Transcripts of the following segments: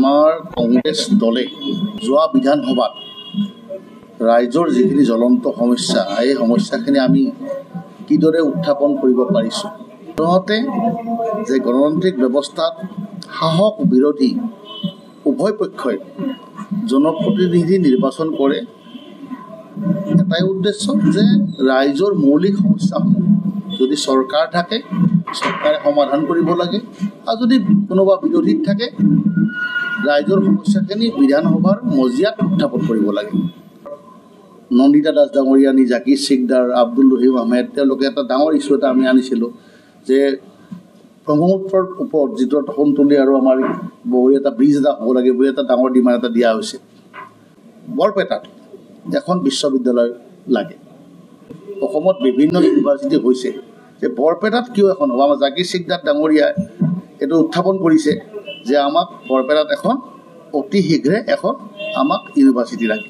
আমাৰ কংগ্ৰেছ দলে যোৱা বিধানসভাত ৰাইজৰ যিখিনি জ্বলন্ত সমস্যা এই সমস্যাখিনি আমি কিদৰে উত্থাপন কৰিব পাৰিছোঁ। প্ৰথমতে যে গণতান্ত্ৰিক ব্যৱস্থাত শাসক বিৰোধী উভয় পক্ষই জনপ্ৰতিনিধি নিৰ্বাচন কৰে এটাই উদ্দেশ্য যে ৰাইজৰ মৌলিক সমস্যাসমূহ যদি চৰকাৰ থাকে চৰকাৰে সমাধান কৰিব লাগে, আৰু যদি কোনোবা বিৰোধীত থাকে ৰাইজৰ সমস্যাখিনি বিধানসভাৰ মজিয়াত উত্থাপন কৰিব লাগে। নন্দিতা দাস ডাঙৰীয়ানী, জাকিৰ সিকদাৰ, আব্দুল ৰহিম আহমেদ তেওঁলোকে এটা ডাঙৰ ইছ্যু এটা আমি আনিছিলোঁ যে ব্ৰহ্মপুত্ৰৰ ওপৰত যিটো এটা সন্তুলি আৰু আমাৰ বহু এটা ব্ৰিজ এটা হ'ব লাগে বুলি এটা ডাঙৰ ডিমাণ্ড এটা দিয়া হৈছে। বৰপেটাত এখন বিশ্ববিদ্যালয় লাগে। অসমত বিভিন্ন ইউনিভাৰ্চিটি হৈছে, যে বৰপেটাত কিয় এখন হ'ব। আমাৰ জাকিৰ সিকদাৰ ডাঙৰীয়াই এইটো উত্থাপন কৰিছে যে আমাক বৰপেটাত এখন অতি শীঘ্ৰে এখন আমাক ইউনিভাৰ্চিটি লাগে।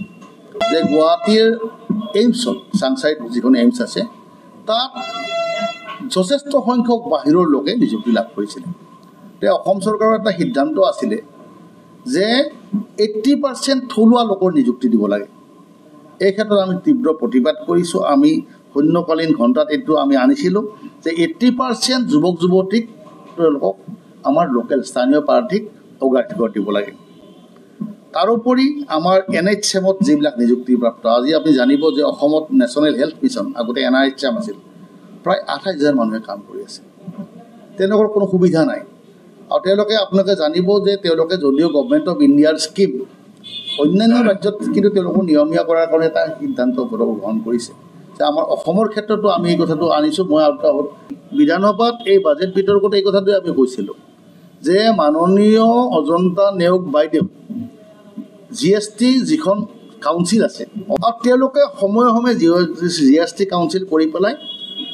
যে গুৱাহাটীৰ এইমছত চাংচাইত যিখন এইমছ আছে তাত যথেষ্ট সংখ্যক বাহিৰৰ লোকে নিযুক্তি লাভ কৰিছিলে। অসম চৰকাৰৰ এটা সিদ্ধান্ত আছিলে যে 80% থলুৱা লোকৰ নিযুক্তি দিব লাগে। এই ক্ষেত্ৰত আমি তীব্ৰ প্ৰতিবাদ কৰিছোঁ। আমি শূন্যকালীন ঘণ্টাত এইটো আমি আনিছিলোঁ যে 80% যুৱক যুৱতীক তেওঁলোকক আমাৰ লোকেল স্থানীয় প্ৰাৰ্থীক অগ্ৰাধিকাৰ দিব লাগে। তাৰোপৰি আমাৰ NHM-ত যিবিলাক নিযুক্তিপ্ৰাপ্ত, আজি আপুনি জানিব যে অসমত নেশ্যনেল হেল্থ মিছন, আগতে NHM আছিল, প্ৰায় 28,000 মানুহে কাম কৰি আছে। তেওঁলোকৰ কোনো সুবিধা নাই। আৰু তেওঁলোকে আপোনালোকে জানিব যে তেওঁলোকে যদিও গভৰ্ণমেণ্ট অফ ইণ্ডিয়াৰ স্কিম অন্যান্য ৰাজ্যত কিন্তু তেওঁলোকক নিয়মীয়া কৰাৰ কাৰণে এটা সিদ্ধান্ত গ্ৰহণ কৰিছে। যে আমাৰ অসমৰ ক্ষেত্ৰতো আমি এই কথাটো আনিছোঁ। মই বিধানসভাত এই বাজেট বিতৰ্কত এই কথাটোৱে আমি কৈছিলোঁ যে মাননীয় অজন্তা নেওগ বাইদেউ GST যিখন কাউন্সিল আছে, আৰু তেওঁলোকে সময়ে সময়ে GST কাউন্সিল কৰি পেলাই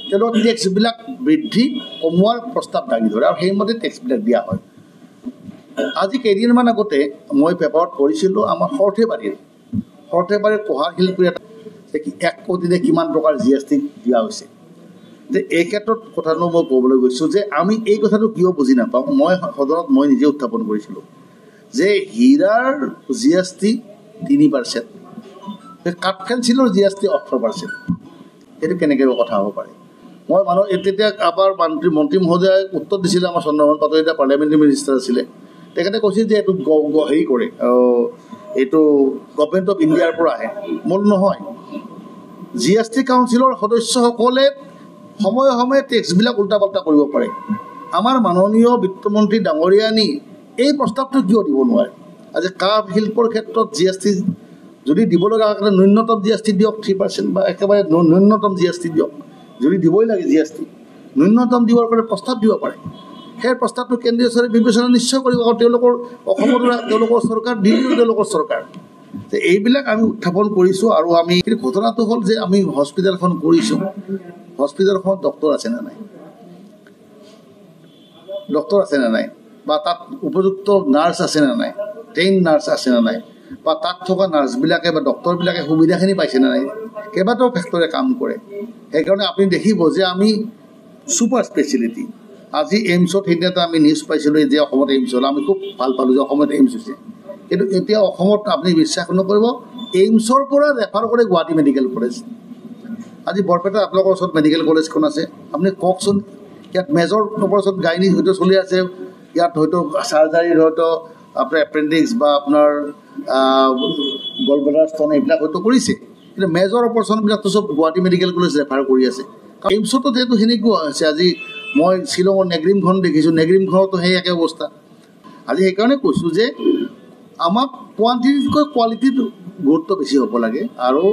তেওঁলোকৰ টেক্সবিলাক বৃদ্ধি কমোৱাৰ প্ৰস্তাৱ দাঙি ধৰে আৰু সেইমতে টেক্সবিলাক দিয়া হয়। আজি কেইদিনমান আগতে মই পেপাৰত পঢ়িছিলোঁ আমাৰ সৰ্থেবাৰীৰ কহাৰ শিল্পী এটা 1 কোটিৰে কিমান টকাৰ GST দিয়া হৈছে। যে এই ক্ষেত্ৰত কথাটো মই ক'বলৈ গৈছোঁ যে আমি এই কথাটো কিয় বুজি নাপাওঁ। মই সদনত নিজে উত্থাপন কৰিছিলোঁ যে হীৰাৰ GST 3%, কাঠ পেঞ্চিলৰ GST 18%। সেইটো কেনেকৈ কথা হ'ব পাৰে। মই তেতিয়া আমাৰ মন্ত্ৰী মহোদয়ে উত্তৰ দিছিলে, আমাৰ চন্দ্ৰমোহন পাটোৱাৰী পাৰ্লিয়ামেণ্টাৰী মিনিষ্টাৰ আছিলে, তেখেতে কৈছিল যে এইটো হেৰি কৰে, এইটো গভৰ্ণমেণ্ট অফ ইণ্ডিয়াৰ পৰা আহে। মূল নহয়, GST কাউন্সিলৰ সদস্যসকলে সময়ে সময়ে টেক্সবিলাক উল্টা পাল্টা কৰিব পাৰে। আমাৰ মাননীয় বিত্তমন্ত্ৰী ডাঙৰীয়ানী এই প্ৰস্তাৱটো কিয় দিব নোৱাৰে। আজি কাঠ শিল্পৰ ক্ষেত্ৰত GST যদি দিব লগা হয় ন্যূনতম GST দিয়ক 3% বা একেবাৰে ন্যূনতম GST দিয়ক। যদি দিবই লাগে GST, ন্যূনতম দিবৰ কাৰণে প্ৰস্তাৱ দিব পাৰে। সেই প্ৰস্তাৱটো কেন্দ্ৰীয় চৰকাৰে বিবেচনা নিশ্চয় কৰিব। কাৰণ তেওঁলোকৰ অসমতো তেওঁলোকৰ চৰকাৰ, দিল্লীও তেওঁলোকৰ চৰকাৰ। যে এইবিলাক আমি উত্থাপন কৰিছোঁ। আৰু আমি ঘটনাটো হ'ল যে আমি হস্পিটেলখন কৰিছোঁ, হস্পিটেলখনত ডক্টৰ আছে নে নাই, বা তাত উপযুক্ত নাৰ্ছ আছে নে নাই, ট্ৰেইন নাৰ্ছ আছে নে নাই, বা তাত থকা নাৰ্ছবিলাকে বা ডক্টৰবিলাকে সুবিধাখিনি পাইছে নে নাই। কেইবাটাও ফেক্টৰে কাম কৰে। সেইকাৰণে আপুনি দেখিব যে আমি ছুপাৰ স্পেচিয়েলিটি আজি এইমছত সেইদিনা আমি নিউজ পাইছিলোঁ যে অসমত এইমছ হ'ল। আমি খুব ভাল পালোঁ যে অসমত এইমছ হৈছে। কিন্তু এতিয়া অসমত আপুনি বিশ্বাস নকৰিব, এইমছৰ পৰা ৰেফাৰ কৰে গুৱাহাটী মেডিকেল কলেজ। আজি বৰপেটাত আপোনালোকৰ ওচৰত মেডিকেল কলেজখন আছে, আপুনি কওকচোন ইয়াত মেজৰ অপাৰেশ্যন গাইনী হয়তো চলি আছে, ইয়াত হয়তো চাৰ্জাৰীৰ হয়তো আপোনাৰ এপেণ্ডিক্স বা আপোনাৰ গলব্লাডাৰ ষ্টন এইবিলাক হয়তো কৰিছে, কিন্তু মেজৰ অপাৰেশ্যনবিলাকতো চব গুৱাহাটী মেডিকেল কলেজ ৰেফাৰ কৰি আছে। এইমছতো যিহেতু সেনেকুৱা হৈছে। আজি মই শ্বিলঙৰ নেগ্ৰিমখন দেখিছোঁ, নেগ্ৰিমখনতো সেই একে অৱস্থা। আজি সেইকাৰণে কৈছোঁ যে আমাক কোৱান্টিটিতকৈ কোৱালিটিত গুৰুত্ব বেছি হ'ব লাগে। আৰু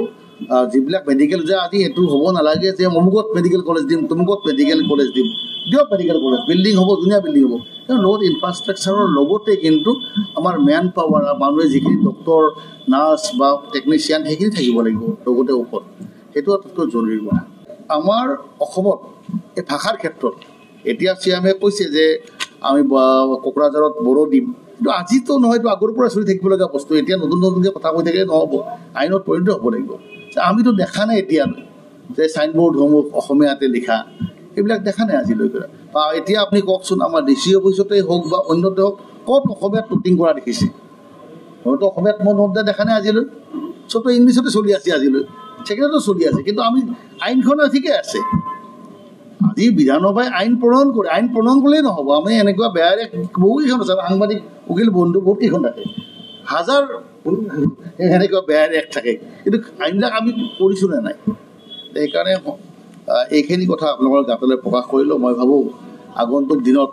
যিবিলাক মেডিকেল যে আজি এইটো হ'ব নালাগে যে অমুকত মেডিকেল কলেজ দিম, তমুকত মেডিকেল কলেজ দিম, দিয়ক মেডিকেল কলেজ, বিল্ডিং হ'ব, ধুনীয়া বিল্ডিং হ'ব, কিন্তু লগত ইনফ্ৰাষ্ট্ৰাকচাৰৰ লগতে কিন্তু আমাৰ মেন পাৱাৰ, মানুহে যিখিনি ডক্টৰ নাৰ্ছ বা টেকনিচিয়ান সেইখিনি থাকিব লাগিব লগতে ওপৰত। সেইটো আটাইতকৈ জৰুৰী কথা। আমাৰ অসমত এই ভাষাৰ ক্ষেত্ৰত এতিয়া চিএমে কৈছে যে আমি কোকৰাঝাৰত বড়ো দিম, কিন্তু আজিতো নহয়, এইটো আগৰ পৰা চলি থাকিব লগা বস্তু। এতিয়া নতুনকৈ কথা কৈ থাকিলে নহ'ব, আইনত পৰিণত হ'ব লাগিব। আমিতো দেখা নাই এতিয়া যে চাইনবোৰ্ডসমূহ অসমীয়াতে লিখা, এইবিলাক দেখা নাই আজিলৈকে। বা এতিয়া আপুনি কওকচোন আমাৰ DC অফিচতে হওক বা অন্যতে হওক ক'ত অসমীয়াত টুটিং কৰা দেখিছে? হয়তো অসমীয়াত মই নোট দেখা নাই আজিলৈ, চবতো ইংলিছতে চলি আছে আজিলৈ, ছেকেণ্ডতো চলি আছে। কিন্তু আমি আইনখন ঠিকে আছে। আজি বিধানসভাই আইন প্ৰণয়ন কৰে, আইন প্ৰণয়ন কৰিলেই নহ'ব। আমি এনেকুৱা বেয়া বহুকেইখন আছে, সাংবাদিক উকিল বন্ধু বহুতকেইখন থাকে, হাজাৰ এনেকুৱা বেয়া এক্ট থাকে, কিন্তু আইনবিলাক আমি কৰিছোঁ নে নাই? সেইকাৰণে এইখিনি কথা আপোনালোকৰ গাতলৈ প্ৰকাশ কৰিলোঁ। মই ভাবোঁ আগন্তুক দিনত